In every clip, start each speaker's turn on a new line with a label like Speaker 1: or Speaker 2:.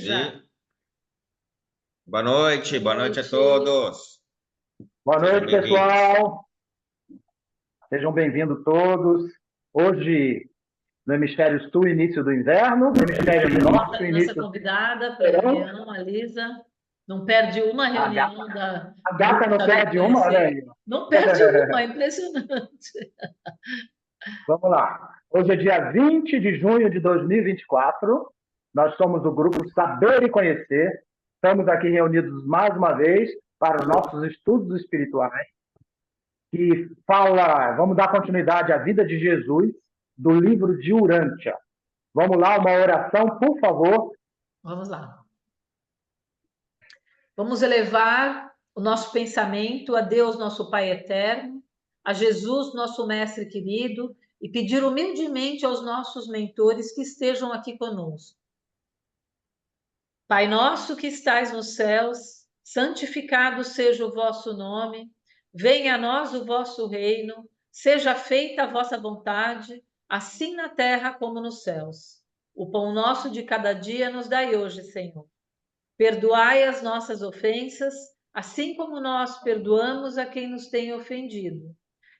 Speaker 1: Elisa.
Speaker 2: Boa noite a todos.
Speaker 3: Boa noite, pessoal. Sejam bem-vindos todos. Hoje, no Hemisfério Sul, início do inverno. No Hemisfério Norte, início...
Speaker 1: Nossa convidada para a reunião, a Elisa. Não perde uma reunião da...
Speaker 3: A gata não perde uma, olha aí.
Speaker 1: Não perde uma, é impressionante.
Speaker 3: Vamos lá. Hoje é dia 20 de junho de 2024. Nós somos o grupo Saber e Conhecer. Estamos aqui reunidos mais uma vez para os nossos estudos espirituais, que vamos dar continuidade à vida de Jesus, do livro de Urântia. Vamos lá, uma oração, por favor.
Speaker 1: Vamos lá. Vamos elevar o nosso pensamento a Deus, nosso Pai eterno, a Jesus, nosso Mestre querido, e pedir humildemente aos nossos mentores que estejam aqui conosco. Pai nosso que estais nos céus, santificado seja o vosso nome, venha a nós o vosso reino, seja feita a vossa vontade, assim na terra como nos céus. O pão nosso de cada dia nos dai hoje, Senhor. Perdoai as nossas ofensas, assim como nós perdoamos a quem nos tem ofendido.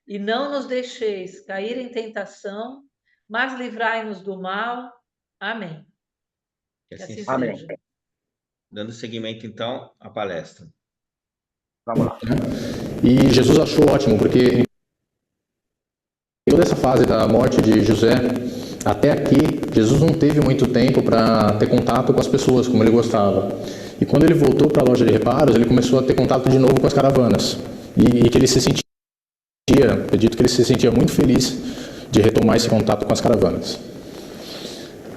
Speaker 1: E não nos deixeis cair em tentação, mas livrai-nos do mal. Amém.
Speaker 2: Que assim
Speaker 3: Amém.
Speaker 2: seja. Dando seguimento, então, à palestra.
Speaker 3: Vamos lá.
Speaker 4: E Jesus achou ótimo, porque em toda essa fase da morte de José, até aqui, Jesus não teve muito tempo para ter contato com as pessoas, como ele gostava. E quando ele voltou para a loja de reparos, ele começou a ter contato de novo com as caravanas. E que ele se sentia, acredito que ele se sentia muito feliz de retomar esse contato com as caravanas.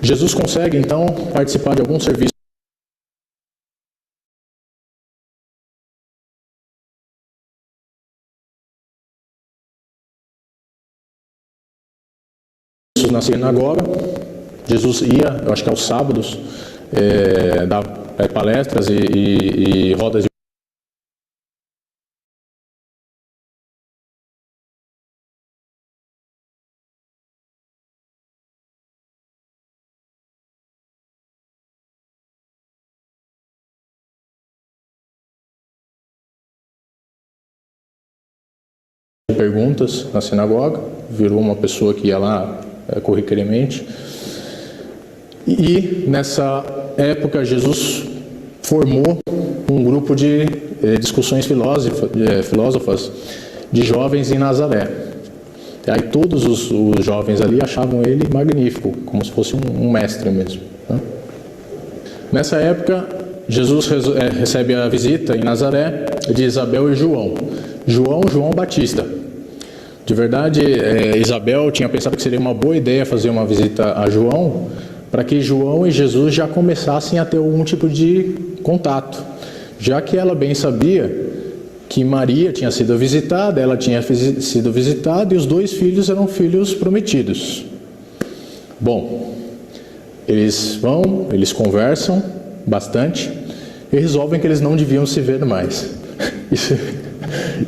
Speaker 4: Jesus consegue, então, participar de alguns serviços na sinagoga. Jesus ia, eu acho que aos sábados, dar palestras e rodas de perguntas na sinagoga, virou uma pessoa que ia lá corriqueiramente. E nessa época Jesus formou um grupo de discussões filósofas de jovens em Nazaré. E aí todos os jovens ali achavam ele magnífico, como se fosse um mestre mesmo, né? Nessa época Jesus recebe a visita em Nazaré de Isabel e João. João Batista. De verdade, Isabel tinha pensado que seria uma boa ideia fazer uma visita a João, para que João e Jesus já começassem a ter algum tipo de contato, já que ela bem sabia que Maria tinha sido visitada, ela tinha sido visitada e os dois filhos eram filhos prometidos. Bom, eles conversam bastante e resolvem que eles não deviam se ver mais.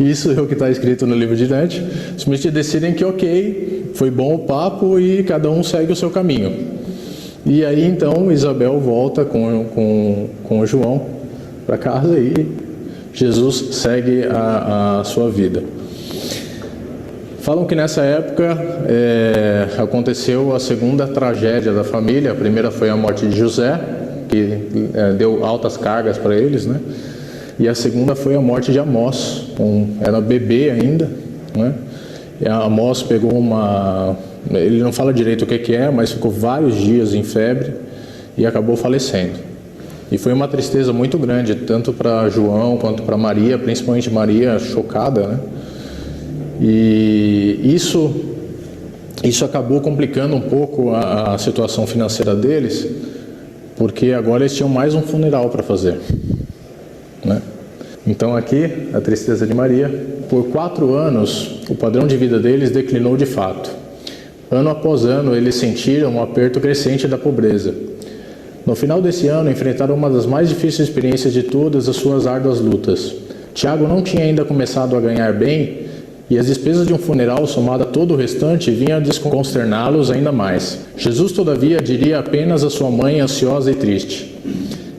Speaker 4: Isso é o que está escrito no livro de Dante. Simplesmente decidem que ok, foi bom o papo e cada um segue o seu caminho. E aí então Isabel volta com o João para casa e Jesus segue a sua vida. Falam que nessa época aconteceu a segunda tragédia da família. A primeira foi a morte de José, que deu altas cargas para eles, né? E a segunda foi a morte de Amós, era bebê ainda, né? E Amós pegou ele não fala direito o que é, mas ficou vários dias em febre e acabou falecendo. E foi uma tristeza muito grande, tanto para João quanto para Maria, principalmente Maria, chocada, né? E isso acabou complicando um pouco a situação financeira deles, porque agora eles tinham mais um funeral para fazer, né? Então aqui, a tristeza de Maria. Por 4 anos, o padrão de vida deles declinou de fato. Ano após ano, eles sentiram um aperto crescente da pobreza. No final desse ano, enfrentaram uma das mais difíceis experiências de todas as suas árduas lutas. Tiago não tinha ainda começado a ganhar bem, e as despesas de um funeral, somada a todo o restante, vinham a desconsterná-los ainda mais. Jesus, todavia, diria apenas à sua mãe ansiosa e triste: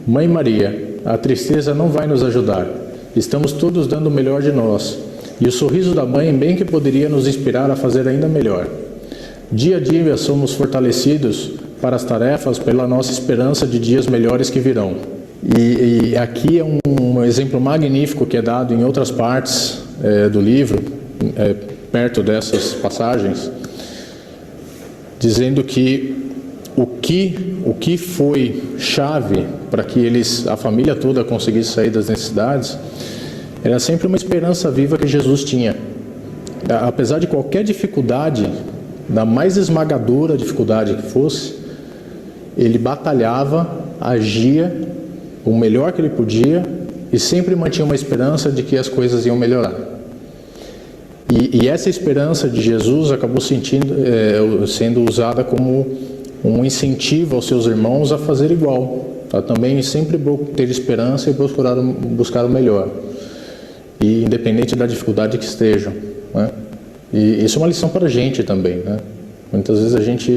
Speaker 4: Mãe Maria, a tristeza não vai nos ajudar. Estamos todos dando o melhor de nós. E o sorriso da mãe bem que poderia nos inspirar a fazer ainda melhor. Dia a dia somos fortalecidos para as tarefas pela nossa esperança de dias melhores que virão. E aqui é um exemplo magnífico que é dado em outras partes do livro, perto dessas passagens, dizendo que o que foi chave para que a família toda conseguisse sair das necessidades, era sempre uma esperança viva que Jesus tinha. Apesar de qualquer dificuldade, da mais esmagadora dificuldade que fosse, ele batalhava, agia o melhor que ele podia e sempre mantinha uma esperança de que as coisas iam melhorar. E essa esperança de Jesus acabou sendo usada como um incentivo aos seus irmãos a fazer igual, a também sempre ter esperança e buscar o melhor, e independente da dificuldade que estejam, né? E isso é uma lição para a gente também, né? Muitas vezes a gente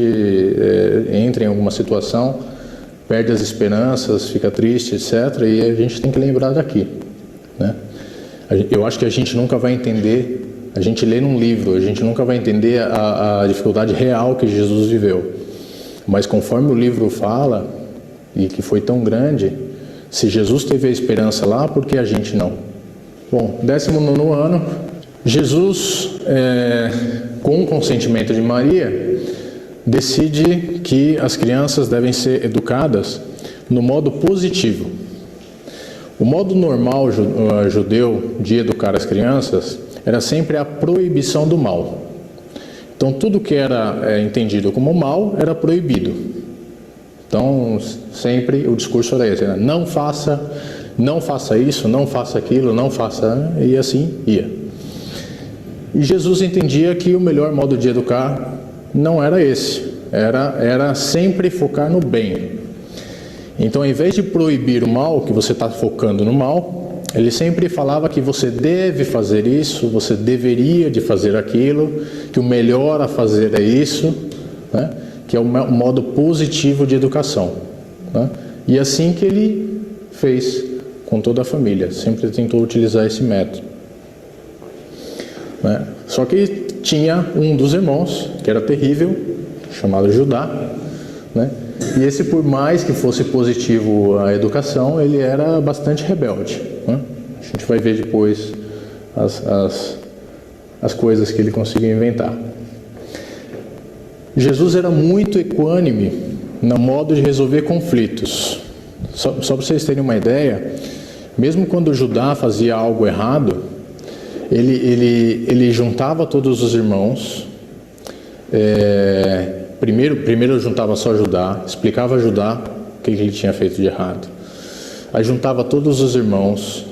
Speaker 4: entra em alguma situação, perde as esperanças, fica triste, etc. E a gente tem que lembrar daqui, né? Eu acho que a gente nunca vai entender, a gente lê num livro, a gente nunca vai entender a dificuldade real que Jesus viveu. Mas conforme o livro fala, e que foi tão grande, se Jesus teve a esperança lá, por que a gente não? Bom, 19º ano, Jesus, com o consentimento de Maria, decide que as crianças devem ser educadas no modo positivo. O modo normal judeu de educar as crianças era sempre a proibição do mal. Então, tudo que era entendido como mal era proibido. Então, sempre o discurso era esse, né? Não faça isso, não faça aquilo, não faça... E assim ia. E Jesus entendia que o melhor modo de educar não era esse. Era sempre focar no bem. Então, ao invés de proibir o mal, que você está focando no mal, ele sempre falava que você deve fazer isso, você deveria de fazer aquilo, que o melhor a fazer é isso, né? Que é o modo positivo de educação, né? E assim que ele fez com toda a família, sempre tentou utilizar esse método, né? Só que tinha um dos irmãos, que era terrível, chamado Judá, né? E esse, por mais que fosse positivo a educação, ele era bastante rebelde, né? A gente vai ver depois as coisas que ele conseguiu inventar. Jesus era muito equânime no modo de resolver conflitos. Só para vocês terem uma ideia, mesmo quando Judá fazia algo errado, ele juntava todos os irmãos. Primeiro juntava só Judá, explicava a Judá o que ele tinha feito de errado. Aí juntava todos os irmãos,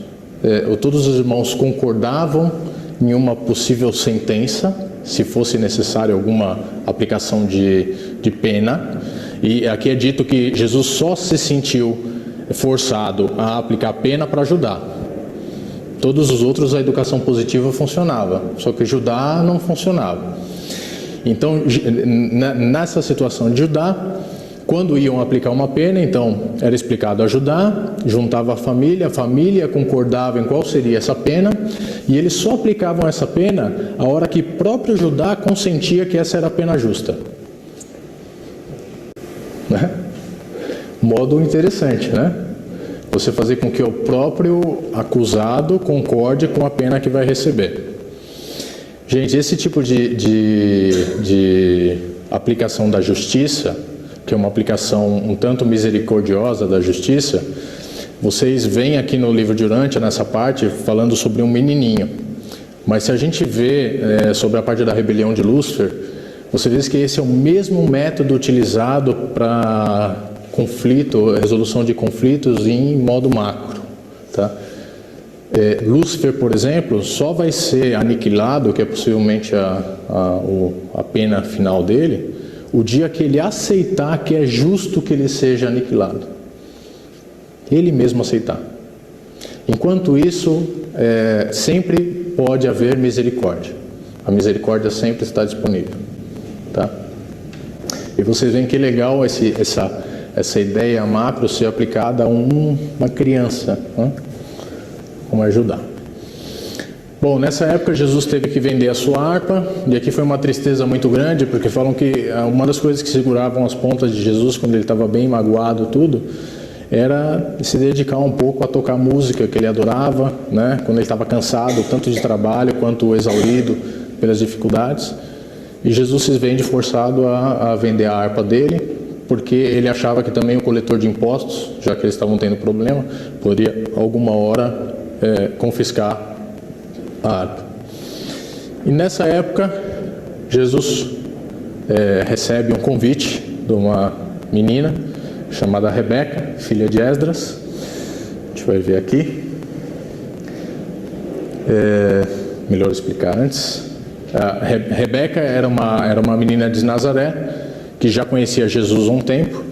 Speaker 4: todos os irmãos concordavam em uma possível sentença, se fosse necessário alguma aplicação de pena. E aqui é dito que Jesus só se sentiu forçado a aplicar pena para Judá. Todos os outros a educação positiva funcionava, só que Judá não funcionava. Então, nessa situação de Judá, quando iam aplicar uma pena, então era explicado a Judá, juntava a família concordava em qual seria essa pena, e eles só aplicavam essa pena a hora que próprio Judá consentia que essa era a pena justa. Né? Modo interessante, né? Você fazer com que o próprio acusado concorde com a pena que vai receber. Gente, esse tipo de aplicação da justiça, que é uma aplicação um tanto misericordiosa da justiça, vocês veem aqui no livro de Urântia, nessa parte, falando sobre um menininho. Mas se a gente vê sobre a parte da rebelião de Lúcifer, você vê que esse é o mesmo método utilizado para resolução de conflitos em modo macro, tá? Lúcifer, por exemplo, só vai ser aniquilado, que é possivelmente a pena final dele, o dia que ele aceitar que é justo que ele seja aniquilado. Ele mesmo aceitar. Enquanto isso, sempre pode haver misericórdia. A misericórdia sempre está disponível, tá? E vocês veem que legal essa essa ideia macro ser aplicada a uma criança, né? Como ajudar. Bom, nessa época Jesus teve que vender a sua harpa, e aqui foi uma tristeza muito grande, porque falam que uma das coisas que seguravam as pontas de Jesus quando ele estava bem magoado tudo, era se dedicar um pouco a tocar música que ele adorava, né? Quando ele estava cansado, tanto de trabalho quanto exaurido pelas dificuldades. E Jesus se vende forçado a vender a harpa dele, porque ele achava que também o coletor de impostos, já que eles estavam tendo problema, poderia alguma hora confiscar a harpa. E nessa época, Jesus recebe um convite de uma menina chamada Rebeca, filha de Esdras. A gente vai ver aqui. Melhor explicar antes. A Rebeca era uma menina de Nazaré que já conhecia Jesus há um tempo,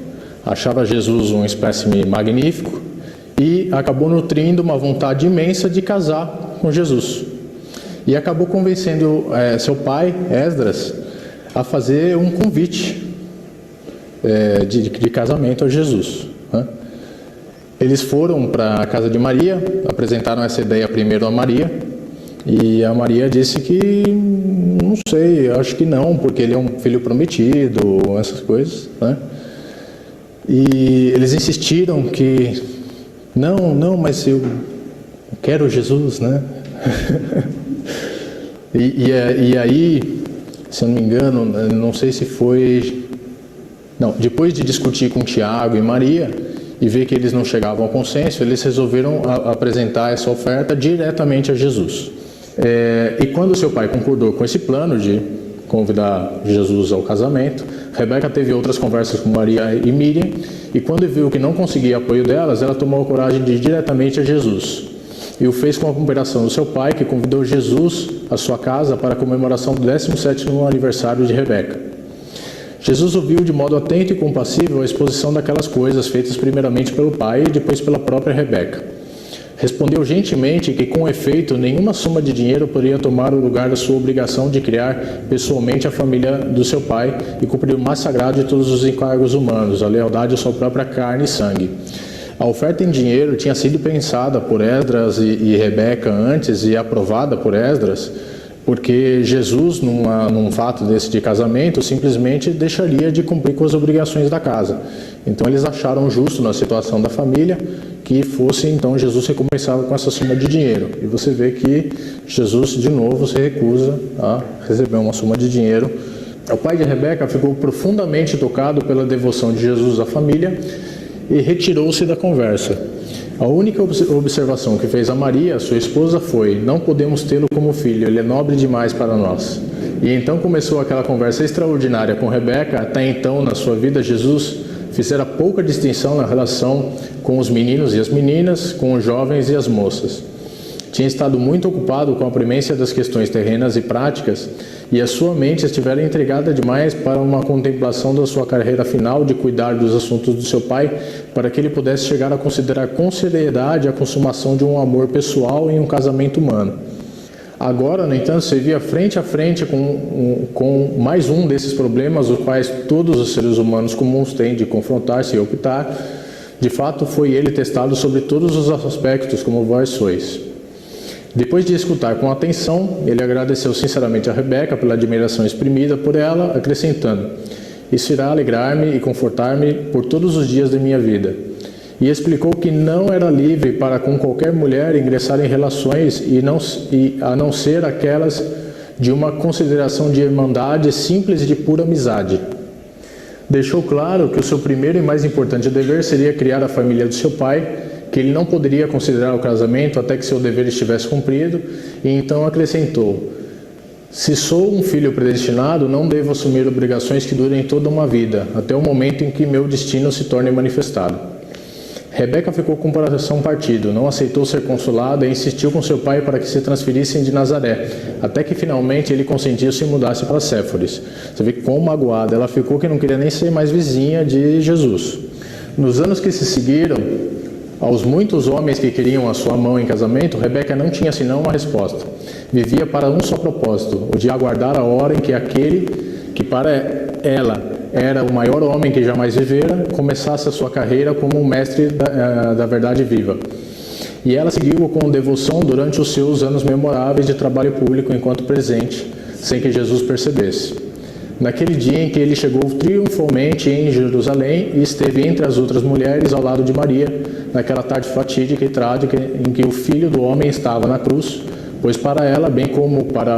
Speaker 4: achava Jesus um espécime magnífico e acabou nutrindo uma vontade imensa de casar com Jesus. E acabou convencendo seu pai, Esdras, a fazer um convite de casamento a Jesus, né? Eles foram para a casa de Maria, apresentaram essa ideia primeiro a Maria, e a Maria disse que não sei, acho que não, porque ele é um filho prometido, essas coisas, né? E eles insistiram que não, mas eu quero Jesus, né? E aí, se eu não me engano, não sei se foi... Não, depois de discutir com Tiago e Maria e ver que eles não chegavam ao consenso, eles resolveram apresentar essa oferta diretamente a Jesus. E quando seu pai concordou com esse plano de convidar Jesus ao casamento, Rebeca teve outras conversas com Maria e Miriam, e quando viu que não conseguia apoio delas, ela tomou a coragem de ir diretamente a Jesus. E o fez com a cooperação do seu pai, que convidou Jesus à sua casa para a comemoração do 17º aniversário de Rebeca. Jesus ouviu de modo atento e compassivo a exposição daquelas coisas feitas primeiramente pelo pai e depois pela própria Rebeca. Respondeu gentilmente que, com efeito, nenhuma soma de dinheiro poderia tomar o lugar da sua obrigação de criar pessoalmente a família do seu pai e cumprir o mais sagrado de todos os encargos humanos, a lealdade à sua própria carne e sangue. A oferta em dinheiro tinha sido pensada por Esdras e Rebeca antes e aprovada por Esdras, porque Jesus, num fato desse de casamento, simplesmente deixaria de cumprir com as obrigações da casa. Então eles acharam justo, na situação da família, que fosse então Jesus recomeçava com essa soma de dinheiro. E você vê que Jesus de novo se recusa a receber uma soma de dinheiro. O pai de Rebeca ficou profundamente tocado pela devoção de Jesus à família e retirou-se da conversa. A única observação que fez a Maria, sua esposa, foi: não podemos tê-lo como filho, ele é nobre demais para nós. E então começou aquela conversa extraordinária com Rebeca. Até então, na sua vida, Jesus fizera pouca distinção na relação com os meninos e as meninas, com os jovens e as moças. Tinha estado muito ocupado com a premência das questões terrenas e práticas, e a sua mente estivera entregada demais para uma contemplação da sua carreira final de cuidar dos assuntos do seu pai, para que ele pudesse chegar a considerar com seriedade a consumação de um amor pessoal em um casamento humano. Agora, no entanto, se via frente a frente com mais um desses problemas, os quais todos os seres humanos comuns têm de confrontar-se e optar. De fato, foi ele testado sobre todos os aspectos, como vós sois. Depois de escutar com atenção, ele agradeceu sinceramente a Rebeca pela admiração exprimida por ela, acrescentando: isso irá alegrar-me e confortar-me por todos os dias da minha vida. E explicou que não era livre para com qualquer mulher ingressar em relações a não ser aquelas de uma consideração de irmandade simples e de pura amizade. Deixou claro que o seu primeiro e mais importante dever seria criar a família do seu pai, que ele não poderia considerar o casamento até que seu dever estivesse cumprido, e então acrescentou: se sou um filho predestinado, não devo assumir obrigações que durem toda uma vida, até o momento em que meu destino se torne manifestado. Rebeca ficou com o coração partido, não aceitou ser consolada e insistiu com seu pai para que se transferissem de Nazaré, até que finalmente ele consentiu se mudasse para Séforis. Você vê que quão magoada ela ficou, que não queria nem ser mais vizinha de Jesus. Nos anos que se seguiram, aos muitos homens que queriam a sua mão em casamento, Rebeca não tinha senão uma resposta. Vivia para um só propósito, o de aguardar a hora em que aquele que para ela era o maior homem que jamais vivera, começasse a sua carreira como um mestre da verdade viva. E ela seguiu com devoção durante os seus anos memoráveis de trabalho público enquanto presente, sem que Jesus percebesse. Naquele dia em que ele chegou triunfalmente em Jerusalém e esteve entre as outras mulheres ao lado de Maria, naquela tarde fatídica e trágica em que o Filho do Homem estava na cruz, pois para ela, bem como para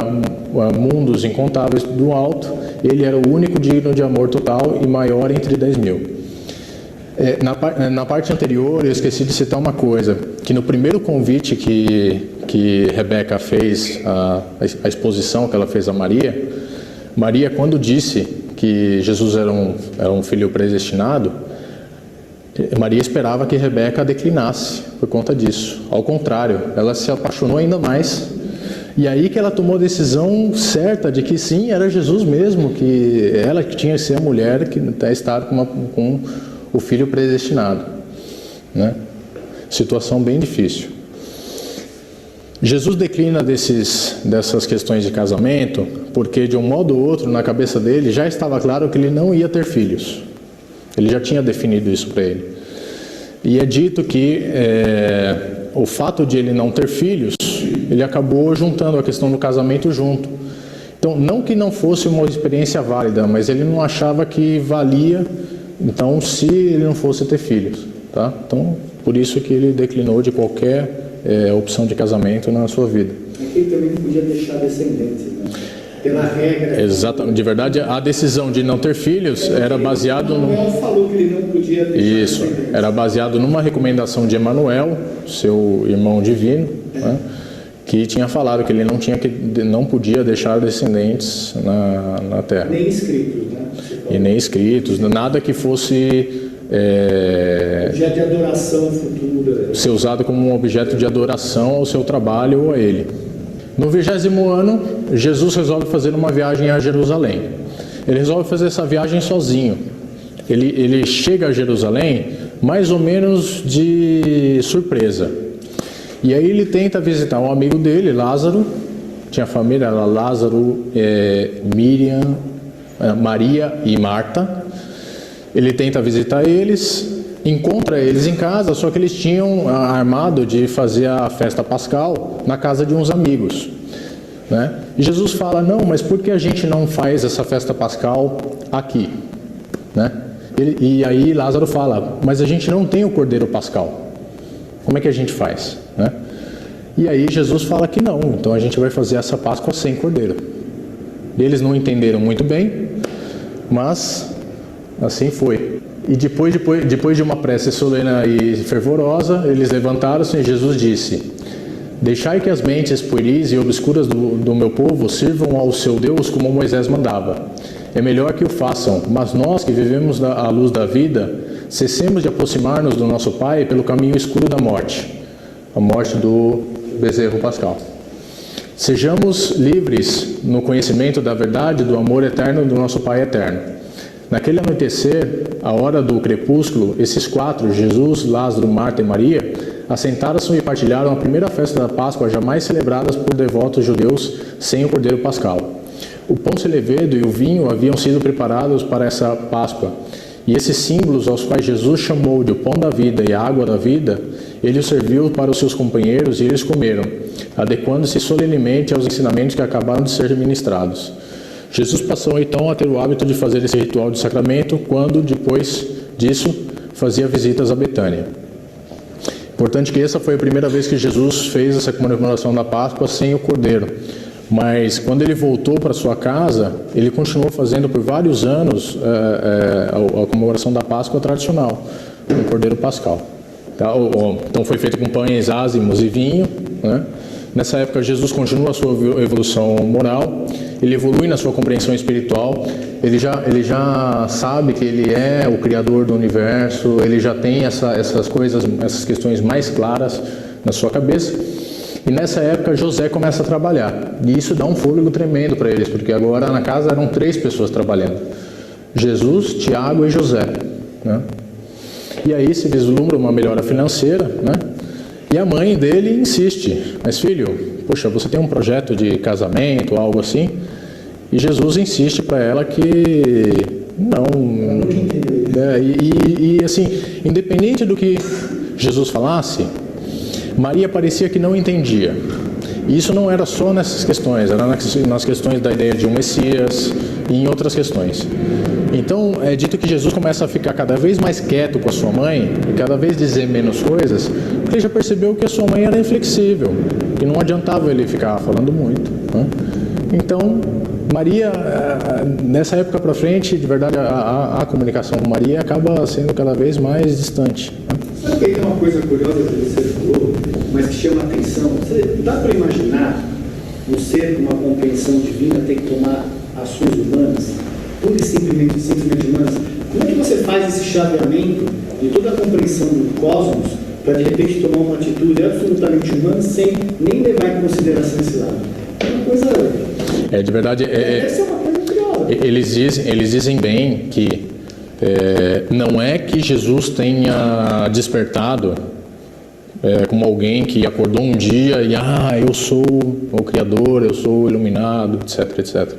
Speaker 4: mundos incontáveis do alto, ele era o único digno de amor total e maior entre 10.000. Na parte anterior, eu esqueci de citar uma coisa, que no primeiro convite que Rebeca fez, a exposição que ela fez a Maria, quando disse que Jesus era um filho predestinado, Maria esperava que Rebeca declinasse por conta disso. Ao contrário, ela se apaixonou ainda mais. E aí que ela tomou a decisão certa de que sim, era Jesus mesmo, que ela que tinha que ser a mulher que está com o filho predestinado, né? Situação bem difícil. Jesus declina dessas questões de casamento porque, de um modo ou outro, na cabeça dele já estava claro que ele não ia ter filhos. Ele já tinha definido isso para ele. E é dito que o fato de ele não ter filhos, ele acabou juntando a questão do casamento junto. Então, não que não fosse uma experiência válida, mas ele não achava que valia, então, se ele não fosse ter filhos, tá? Então, por isso que ele declinou de qualquer opção de casamento na sua vida.
Speaker 5: Ele também não podia deixar descendentes, né? Pela regra.
Speaker 4: Exatamente. De verdade, a decisão de não ter filhos era baseado no.
Speaker 5: Emanuel falou que ele não podia deixar
Speaker 4: Isso. Era baseado numa recomendação de Emanuel, seu irmão divino, né, que tinha falado que ele não podia deixar descendentes na terra.
Speaker 5: Nem escritos, né?
Speaker 4: E nem escritos, nada que fosse
Speaker 5: objeto de adoração futura.
Speaker 4: Ser usado como um objeto de adoração ao seu trabalho ou a ele. No 20º ano, Jesus resolve fazer uma viagem a Jerusalém. Ele resolve fazer essa viagem sozinho. Ele chega a Jerusalém mais ou menos de surpresa. E aí ele tenta visitar um amigo dele, Lázaro. Tinha família, era Lázaro, Miriam, Maria e Marta. Ele tenta visitar eles, encontra eles em casa, só que eles tinham armado de fazer a festa pascal na casa de uns amigos, né? E Jesus fala, não, mas por que a gente não faz essa festa pascal aqui, né? E aí Lázaro fala, mas a gente não tem o cordeiro pascal, como é que a gente faz, né? E aí Jesus fala que não, então a gente vai fazer essa Páscoa sem cordeiro. Eles não entenderam muito bem, mas assim foi. E depois de uma prece solene e fervorosa, eles levantaram-se e Jesus disse, deixai que as mentes pueris e obscuras do meu povo sirvam ao seu Deus como Moisés mandava. É melhor que o façam, mas nós que vivemos à luz da vida, cessemos de aproximar-nos do nosso Pai pelo caminho escuro da morte, a morte do bezerro pascal. Sejamos livres no conhecimento da verdade, do amor eterno do nosso Pai eterno. Naquele anoitecer, à hora do crepúsculo, esses quatro, Jesus, Lázaro, Marta e Maria, assentaram-se e partilharam a primeira festa da Páscoa jamais celebradas por devotos judeus sem o cordeiro pascal. O pão sem levedo e o vinho haviam sido preparados para essa Páscoa, e esses símbolos aos quais Jesus chamou de o pão da vida e a água da vida, ele os serviu para os seus companheiros e eles comeram, adequando-se solenemente aos ensinamentos que acabaram de ser ministrados. Jesus passou então a ter o hábito de fazer esse ritual de sacramento quando, depois disso, fazia visitas a Betânia. Importante que essa foi a primeira vez que Jesus fez essa comemoração da Páscoa sem o cordeiro. Mas quando ele voltou para sua casa, ele continuou fazendo por vários anos a comemoração da Páscoa tradicional, o cordeiro pascal. Então foi feito com pães ázimos e vinho, né? Nessa época, Jesus continua a sua evolução moral, ele evolui na sua compreensão espiritual, ele já sabe que ele é o Criador do universo, ele já tem essas questões mais claras na sua cabeça. E nessa época, José começa a trabalhar, e isso dá um fôlego tremendo para eles, porque agora na casa eram 3 pessoas trabalhando, Jesus, Tiago e José, né? E aí se vislumbra uma melhora financeira, né? E a mãe dele insiste, mas filho, poxa, você tem um projeto de casamento, algo assim? E Jesus insiste para ela que Não. Assim, independente do que Jesus falasse, Maria parecia que não entendia. E isso não era só nessas questões, era nas questões da ideia de um Messias e em outras questões. Então, é dito que Jesus começa a ficar cada vez mais quieto com a sua mãe e cada vez dizer menos coisas, porque ele já percebeu que a sua mãe era inflexível, que não adiantava ele ficar falando muito, né? Então, Maria, nessa época para frente, de verdade, a comunicação com Maria acaba sendo cada vez mais distante.
Speaker 5: Sabe que aí tem uma coisa curiosa que você falou, mas que chama a atenção? Dá para imaginar um ser com uma compreensão divina ter que tomar ações humanas, pura e simplesmente humanas? Como é que você faz esse chaveamento de toda a compreensão do cosmos para de repente tomar uma atitude absolutamente humana sem nem levar em consideração esse lado? É uma coisa...
Speaker 4: De verdade,
Speaker 5: deve ser uma coisa curiosa.
Speaker 4: Eles dizem bem que não é que Jesus tenha despertado como alguém que acordou um dia e eu sou o Criador, eu sou o iluminado, etc, etc.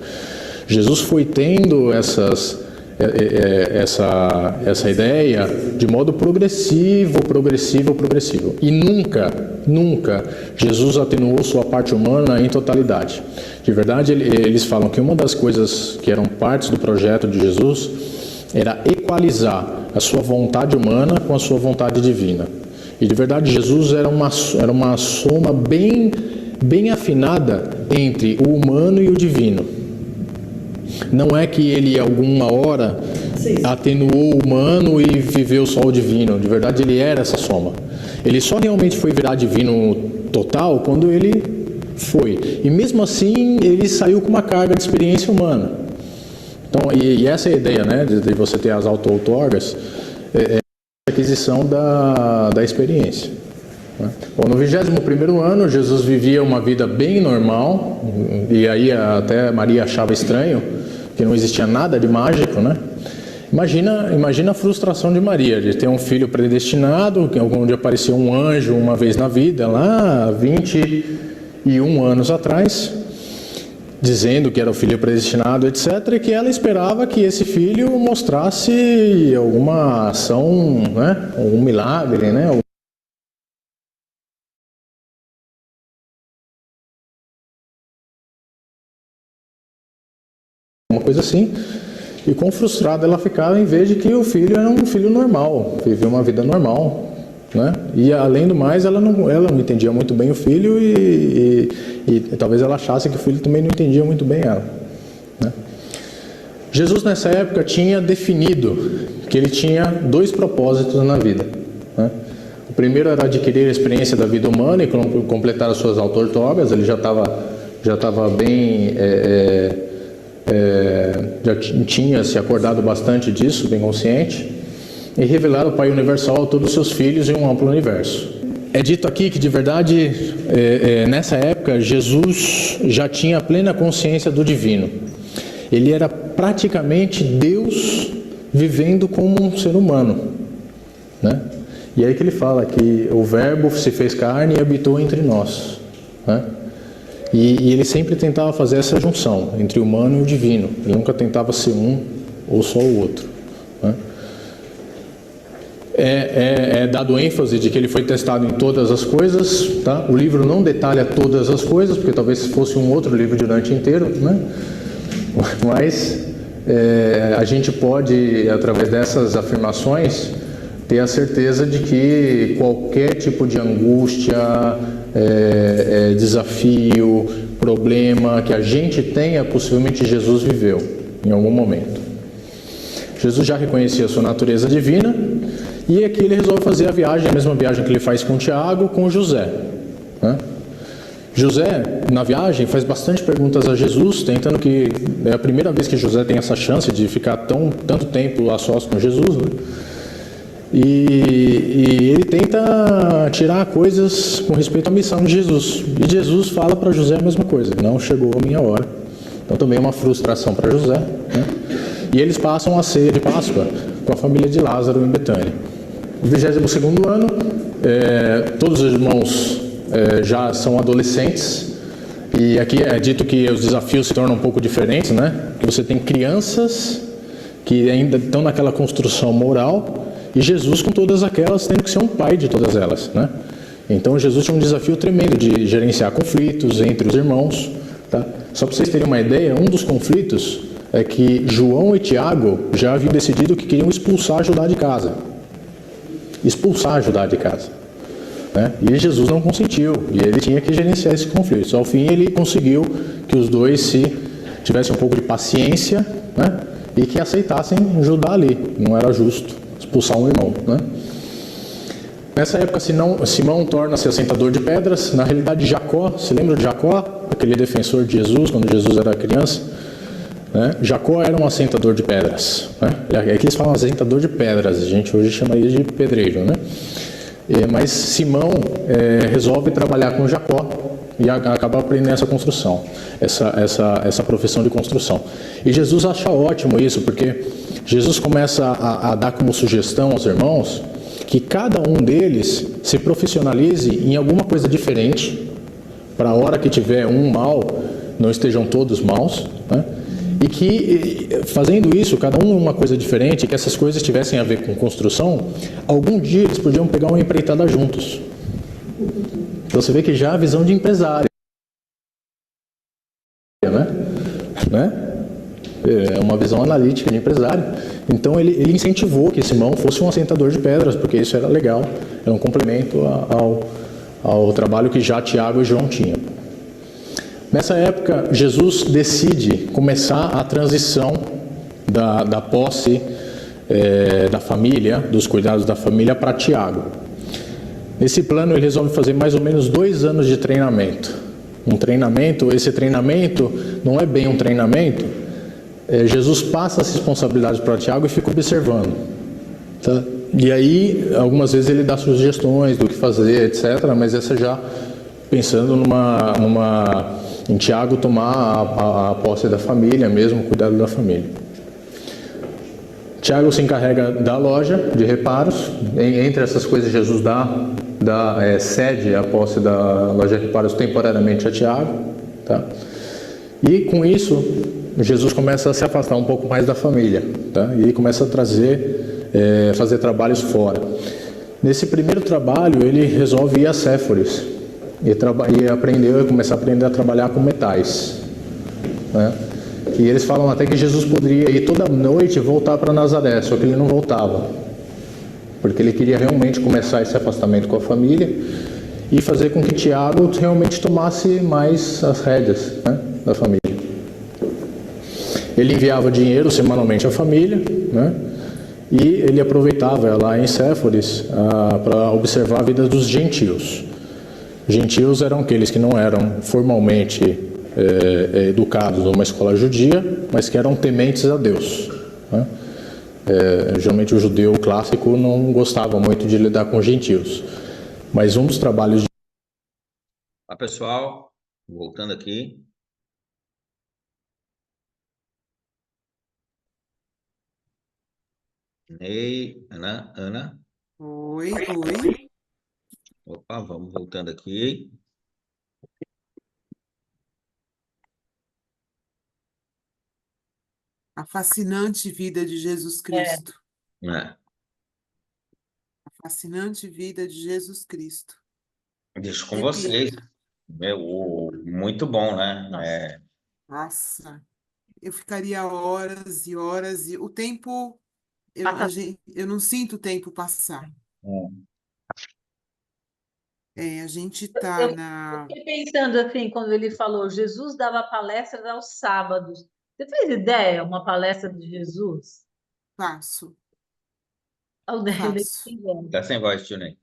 Speaker 4: Jesus foi tendo essa ideia de modo progressivo. E nunca Jesus atenuou sua parte humana em totalidade. De verdade, eles falam que uma das coisas que eram partes do projeto de Jesus era equalizar a sua vontade humana com a sua vontade divina. E de verdade, Jesus era uma soma bem afinada entre o humano e o divino. Não é que ele, alguma hora, atenuou o humano e viveu só o divino. De verdade, ele era essa soma. Ele só realmente foi virar divino total quando ele foi. E mesmo assim, ele saiu com uma carga de experiência humana. Então, e essa é a ideia, né, de você ter as auto-outorgas, a aquisição da experiência. Bom, no 21º ano, Jesus vivia uma vida bem normal, e aí até Maria achava estranho, que não existia nada de mágico, né? Imagina a frustração de Maria, de ter um filho predestinado, onde apareceu um anjo uma vez na vida, lá 21 anos atrás, dizendo que era o filho predestinado, etc., e que ela esperava que esse filho mostrasse alguma ação, né? Um milagre, né? Uma coisa assim. E quão frustrada ela ficava em ver de que o filho era um filho normal, vivia uma vida normal, né? E além do mais, ela não entendia muito bem o filho e talvez ela achasse que o filho também não entendia muito bem ela, né? Jesus nessa época tinha definido que ele tinha 2 propósitos na vida, né? O primeiro era adquirir a experiência da vida humana e completar as suas auto-outorgas. Ele já estava bem... já tinha se acordado bastante disso, bem consciente, e revelar o Pai Universal a todos os seus filhos em um amplo universo. É dito aqui que, de verdade, nessa época, Jesus já tinha plena consciência do divino. Ele era praticamente Deus vivendo como um ser humano, né? E aí que ele fala que o Verbo se fez carne e habitou entre nós, né? E ele sempre tentava fazer essa junção entre o humano e o divino. Ele nunca tentava ser um ou só o outro, né? É dado ênfase de que ele foi testado em todas as coisas, tá? O livro não detalha todas as coisas, porque talvez fosse um outro livro de Dante inteiro, né? Mas a gente pode, através dessas afirmações, ter a certeza de que qualquer tipo de angústia, desafio, problema que a gente tenha, possivelmente Jesus viveu em algum momento. Jesus já reconhecia a sua natureza divina e aqui ele resolve fazer a mesma viagem que ele faz com Tiago, com José, né? José, na viagem, faz bastante perguntas a Jesus, tentando que... É a primeira vez que José tem essa chance de ficar tanto tempo a sós com Jesus, né? E ele tenta tirar coisas com respeito à missão de Jesus. E Jesus fala para José a mesma coisa: não chegou a minha hora. Então também é uma frustração para José, né? E eles passam a ceia de Páscoa com a família de Lázaro em Betânia. No 22º ano, todos os irmãos já são adolescentes. E aqui é dito que os desafios se tornam um pouco diferentes, né? Que você tem crianças que ainda estão naquela construção moral, e Jesus com todas aquelas tendo que ser um pai de todas elas, né? Então Jesus tinha um desafio tremendo de gerenciar conflitos entre os irmãos, tá? Só para vocês terem uma ideia, um dos conflitos é que João e Tiago já haviam decidido que queriam expulsar Judá de casa. Expulsar Judá de casa, né? E Jesus não consentiu, e ele tinha que gerenciar esse conflito. Ao fim ele conseguiu que os dois tivessem um pouco de paciência, né? E que aceitassem Judá ali. Não era justo expulsar um irmão, né? Nessa época, Simão torna-se assentador de pedras. Na realidade, Jacó, se lembra de Jacó? Aquele defensor de Jesus, quando Jesus era criança, né? Jacó era um assentador de pedras, né? É que eles falam assentador de pedras, a gente hoje chamaria de pedreiro, né? Mas Simão resolve trabalhar com Jacó e acaba aprendendo essa construção, essa profissão de construção. E Jesus acha ótimo isso, porque Jesus começa a dar como sugestão aos irmãos que cada um deles se profissionalize em alguma coisa diferente, para a hora que tiver um mal, não estejam todos maus, né? E que, fazendo isso, cada um uma coisa diferente, que essas coisas tivessem a ver com construção, algum dia eles podiam pegar uma empreitada juntos. Então você vê que já a visão de empresário, né? É uma visão analítica de empresário. Então ele incentivou que Simão fosse um assentador de pedras, porque isso era legal, era um complemento ao trabalho que já Tiago e João tinham. Nessa época, Jesus decide começar a transição da posse da família, dos cuidados da família, para Tiago. Nesse plano, ele resolve fazer mais ou menos 2 anos de treinamento. Esse treinamento não é bem um treinamento. Jesus passa as responsabilidades para Tiago e fica observando, tá? E aí, algumas vezes ele dá sugestões do que fazer, etc. Mas essa já pensando em Tiago tomar a posse da família mesmo, cuidado da família. Tiago se encarrega da loja de reparos. Entre essas coisas, Jesus cede a posse da loja de reparos temporariamente a Tiago, tá? E com isso, Jesus começa a se afastar um pouco mais da família, tá? E começa a fazer trabalhos fora. Nesse primeiro trabalho, ele resolve ir a Séforis e começar a aprender a trabalhar com metais, né? E eles falam até que Jesus poderia ir toda noite e voltar para Nazaré, só que ele não voltava, porque ele queria realmente começar esse afastamento com a família e fazer com que Tiago realmente tomasse mais as rédeas, né, da família. Ele enviava dinheiro semanalmente à família, né? E ele aproveitava lá em Séforis para observar a vida dos gentios. Gentios eram aqueles que não eram formalmente educados numa escola judia, mas que eram tementes a Deus, né? Geralmente o judeu clássico não gostava muito de lidar com gentios. Mas um dos trabalhos de...
Speaker 2: Olá, pessoal, voltando aqui. Ney, Ana.
Speaker 6: Oi.
Speaker 2: Opa, vamos voltando aqui.
Speaker 6: A fascinante vida de Jesus Cristo. A fascinante vida de Jesus Cristo.
Speaker 2: Deixo com vocês. Muito bom, né?
Speaker 6: Nossa, eu ficaria horas e horas e o tempo, eu não sinto o tempo passar. A gente está
Speaker 1: Eu fiquei pensando assim, quando ele falou, Jesus dava palestras aos sábados. Você fez ideia, uma palestra de Jesus?
Speaker 6: Faço.
Speaker 2: Tá sem voz, tio Ney.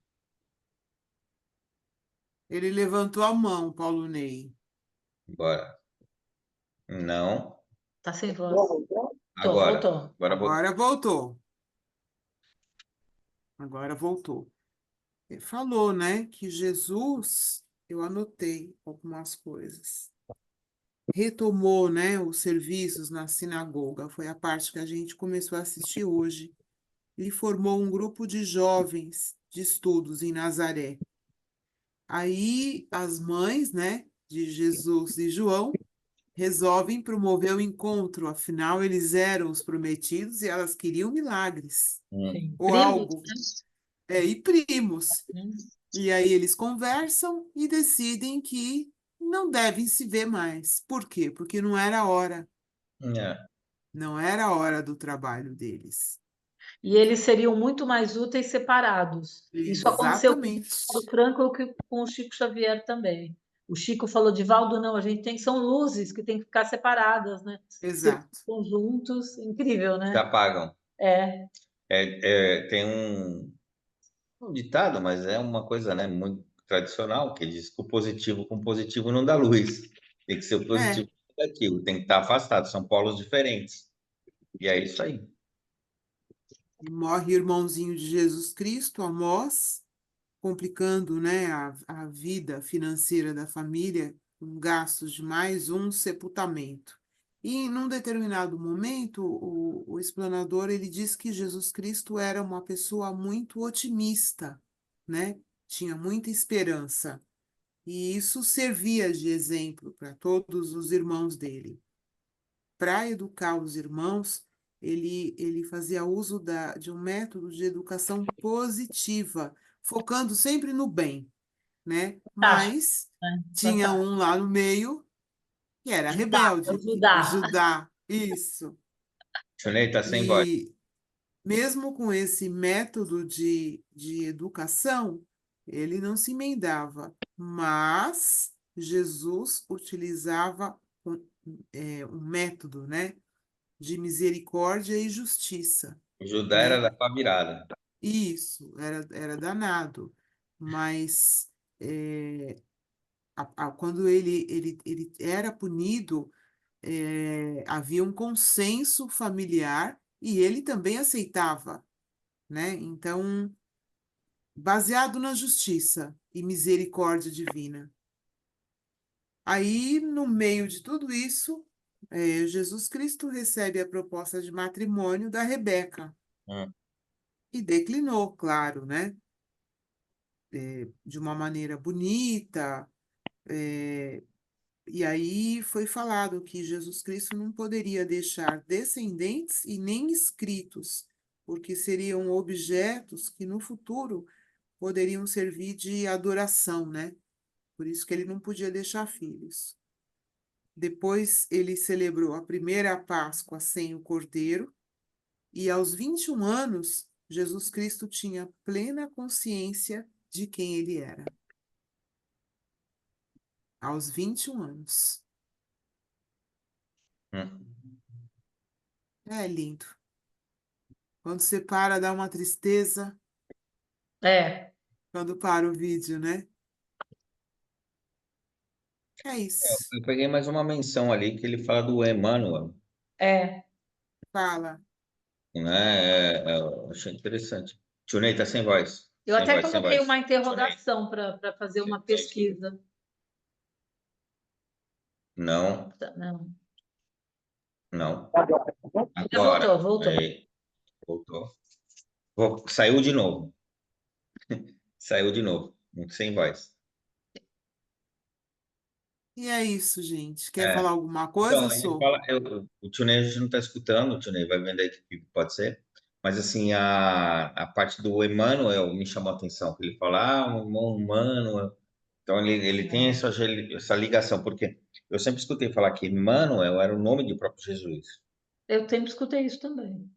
Speaker 6: Ele levantou a mão, Paulo Ney.
Speaker 2: Bora. Não.
Speaker 1: Tá sem voz.
Speaker 2: Agora.
Speaker 1: Voltou.
Speaker 6: Agora voltou. Ele falou, né, que Jesus, eu anotei algumas coisas, retomou, né, os serviços na sinagoga, foi a parte que a gente começou a assistir hoje. Ele formou um grupo de jovens de estudos em Nazaré. Aí as mães, né, de Jesus e João resolvem promover o encontro, afinal eles eram os prometidos e elas queriam milagres,
Speaker 1: Sim.
Speaker 6: ou
Speaker 1: Primos,
Speaker 6: algo, e primos.
Speaker 1: né?
Speaker 6: E aí eles conversam e decidem que não devem se ver mais. Por quê? Porque não era a hora,
Speaker 2: É.
Speaker 6: não era a hora do trabalho deles.
Speaker 1: E eles seriam muito mais úteis separados. Isso aconteceu com
Speaker 6: Exatamente.
Speaker 1: o Franco e com o Chico Xavier também. O Chico falou, Divaldo, não, a gente tem, são luzes que tem que ficar separadas, né? Se eles
Speaker 6: Exato.
Speaker 1: estão juntos, incrível,
Speaker 2: Se
Speaker 1: né?
Speaker 2: apagam.
Speaker 1: É,
Speaker 2: Tem um ditado, mas é uma coisa, né, muito tradicional, que diz que o positivo com positivo não dá luz. Tem que ser o positivo
Speaker 6: É,
Speaker 2: com o negativo, tem que estar afastado, são polos diferentes. E é isso aí.
Speaker 6: e morre o irmãozinho de Jesus Cristo, Amós, complicando, né, a vida financeira da família, com gastos de mais um sepultamento. E num determinado momento, o explanador ele diz que Jesus Cristo era uma pessoa muito otimista, né? Tinha muita esperança. E isso servia de exemplo para todos os irmãos dele. Para educar os irmãos, ele fazia uso de um método de educação positiva, focando sempre no bem, né?
Speaker 1: fantástico,
Speaker 6: Mas
Speaker 1: né?
Speaker 6: tinha
Speaker 1: Fantástico.
Speaker 6: um lá no meio que era rebelde,
Speaker 1: Ajudar.
Speaker 6: Judá, isso.
Speaker 2: Chunei tá sem voz.
Speaker 6: E mesmo com esse método de educação, ele não se emendava, mas Jesus utilizava um método, né, de misericórdia e justiça,
Speaker 2: O Judá era
Speaker 6: né?
Speaker 2: da pá virada.
Speaker 6: Isso, era danado, mas quando ele era punido, havia um consenso familiar e ele também aceitava, né? Então, baseado na justiça e misericórdia divina. Aí, no meio de tudo isso, Jesus Cristo recebe a proposta de matrimônio da Rebeca
Speaker 2: Hum.
Speaker 6: e declinou, claro, né? De uma maneira bonita, e aí foi falado que Jesus Cristo não poderia deixar descendentes e nem escritos, porque seriam objetos que no futuro poderiam servir de adoração, né? Por isso que ele não podia deixar filhos. Depois ele celebrou a primeira Páscoa sem o cordeiro, e aos 21 anos, Jesus Cristo tinha plena consciência de quem ele era. Aos 21 anos.
Speaker 2: Hum.
Speaker 6: É lindo. Quando você para, dá uma tristeza.
Speaker 1: É,
Speaker 6: Quando para o vídeo, né? É isso.
Speaker 2: Eu peguei mais uma menção ali que ele fala do Emmanuel,
Speaker 1: é.
Speaker 6: Fala.
Speaker 2: né? Eu achei interessante. Chunei tá sem voz.
Speaker 1: Eu
Speaker 2: Sem
Speaker 1: até
Speaker 2: voz, sem
Speaker 1: coloquei
Speaker 2: voz.
Speaker 1: uma interrogação para fazer uma pesquisa.
Speaker 2: Não,
Speaker 1: Não.
Speaker 2: não.
Speaker 1: Já
Speaker 2: Agora.
Speaker 1: voltou.
Speaker 2: Aí, voltou. Saiu de novo. Saiu de novo. Sem voz.
Speaker 6: E é isso, gente. Quer
Speaker 2: É.
Speaker 6: falar alguma
Speaker 2: Então,
Speaker 6: coisa,
Speaker 2: ele
Speaker 6: Sô?
Speaker 2: fala, o Tunei a gente não está escutando, o Tunei vai vendo aí que pode ser, mas assim, a parte do Emmanuel me chamou a atenção, que ele fala, um irmão Emmanuel, então ele tem essa ligação, porque eu sempre escutei falar que Emmanuel era o nome do próprio Jesus,
Speaker 1: Eu sempre escutei isso também.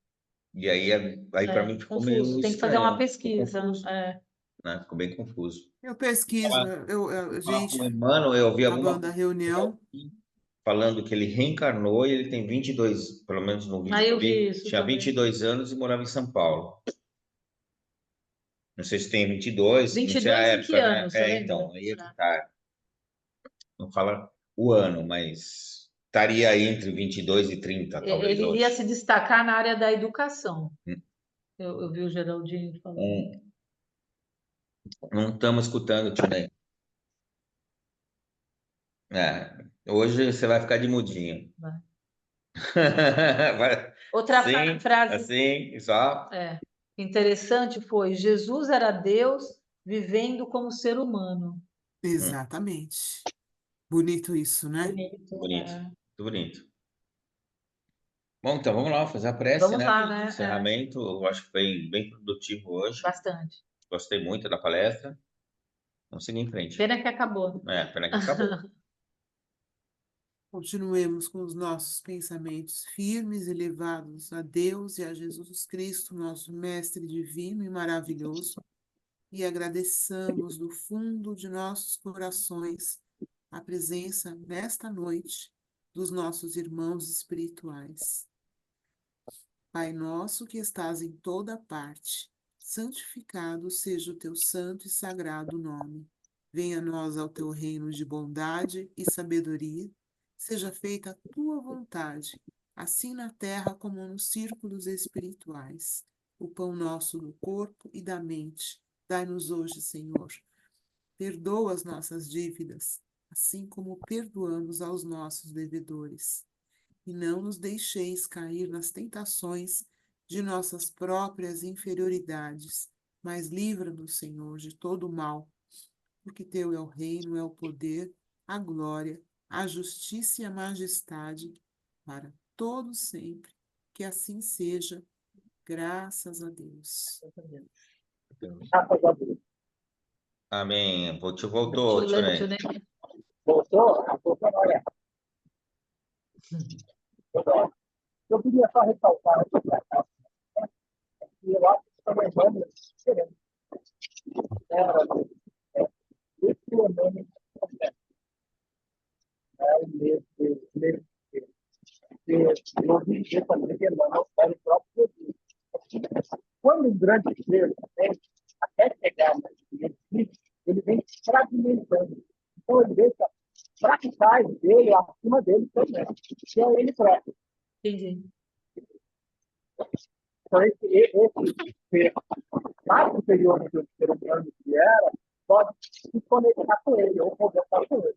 Speaker 2: e aí para mim ficou meio
Speaker 1: Confuso. Tem que fazer uma
Speaker 2: estranho, ficou
Speaker 1: pesquisa.
Speaker 2: confuso,
Speaker 1: É.
Speaker 2: né? Ficou bem confuso.
Speaker 6: Eu pesquiso,
Speaker 2: Falar, falar com
Speaker 6: gente,
Speaker 2: o Emmanuel, eu ouvi alguma
Speaker 6: acabando a
Speaker 2: coisa
Speaker 6: reunião.
Speaker 2: falando que ele reencarnou e ele tem 22, pelo menos no vídeo
Speaker 1: Aí
Speaker 2: que eu
Speaker 1: eu vi
Speaker 2: vi,
Speaker 1: isso
Speaker 2: tinha
Speaker 1: também.
Speaker 2: 22 anos e morava em São Paulo. Não sei se tem 22, não sei a
Speaker 1: 22 em que
Speaker 2: época, né?
Speaker 1: ano, você lembra?
Speaker 2: Então, aí é que tá. Não fala o ano, mas estaria aí entre 22 e 30, talvez,
Speaker 1: Ele iria
Speaker 2: hoje.
Speaker 1: se destacar na área da educação.
Speaker 2: Hum,
Speaker 1: Eu vi o Geraldinho falando.
Speaker 2: Não estamos escutando, Tinei. Hoje você vai ficar de mudinho.
Speaker 1: Vai.
Speaker 2: Vai-
Speaker 1: Outra
Speaker 2: Sim,
Speaker 1: frase
Speaker 2: assim, só.
Speaker 1: interessante foi: Jesus era Deus vivendo como ser humano.
Speaker 2: Hum,
Speaker 6: Exatamente. Bonito isso, né?
Speaker 1: Bonito,
Speaker 2: Bonito.
Speaker 1: né?
Speaker 2: Muito bonito. Bom, então vamos lá fazer a prece,
Speaker 1: Vamos
Speaker 2: né?
Speaker 1: lá, né?
Speaker 2: Encerramento, eu acho que foi bem produtivo hoje.
Speaker 1: Bastante.
Speaker 2: Gostei muito da palestra. Vamos seguir em frente.
Speaker 1: Pena que acabou.
Speaker 2: Pena que acabou.
Speaker 6: Continuemos com os nossos pensamentos firmes e levados a Deus e a Jesus Cristo, nosso Mestre divino e maravilhoso, e agradeçamos do fundo de nossos corações a presença nesta noite dos nossos irmãos espirituais. Pai nosso que estás em toda parte, santificado seja o teu santo e sagrado nome. Venha a nós ao teu reino de bondade e sabedoria. Seja feita a tua vontade, assim na terra como nos círculos espirituais. O pão nosso do corpo e da mente, dai-nos hoje, Senhor. Perdoa as nossas dívidas, assim como perdoamos aos nossos devedores. E não nos deixeis cair nas tentações de nossas próprias inferioridades, mas livra-nos, Senhor, de todo o mal, porque teu é o reino, é o poder, a glória, a justiça e a majestade para todos sempre. Que assim seja, graças a Deus.
Speaker 3: Graças a Deus.
Speaker 2: Amém. Tio voltou, tio Ney.
Speaker 3: Voltou? Voltou, olha. Eu queria só ressaltar aqui para cá, que eu acho que também vamos diferente. Esse elemento é o mesmo. Eu ouvi dizer também que Emmanuel era o próprio Jesus. Quando um grande ser vem, até chegar no espírito, ele vem fragmentando. Então, ele deixa para trás dele, acima dele também, que é ele próprio.
Speaker 1: Entendi.
Speaker 3: Então, esse ser mais superior do que o ser humano que era, pode se conectar com ele, ou conversar com ele.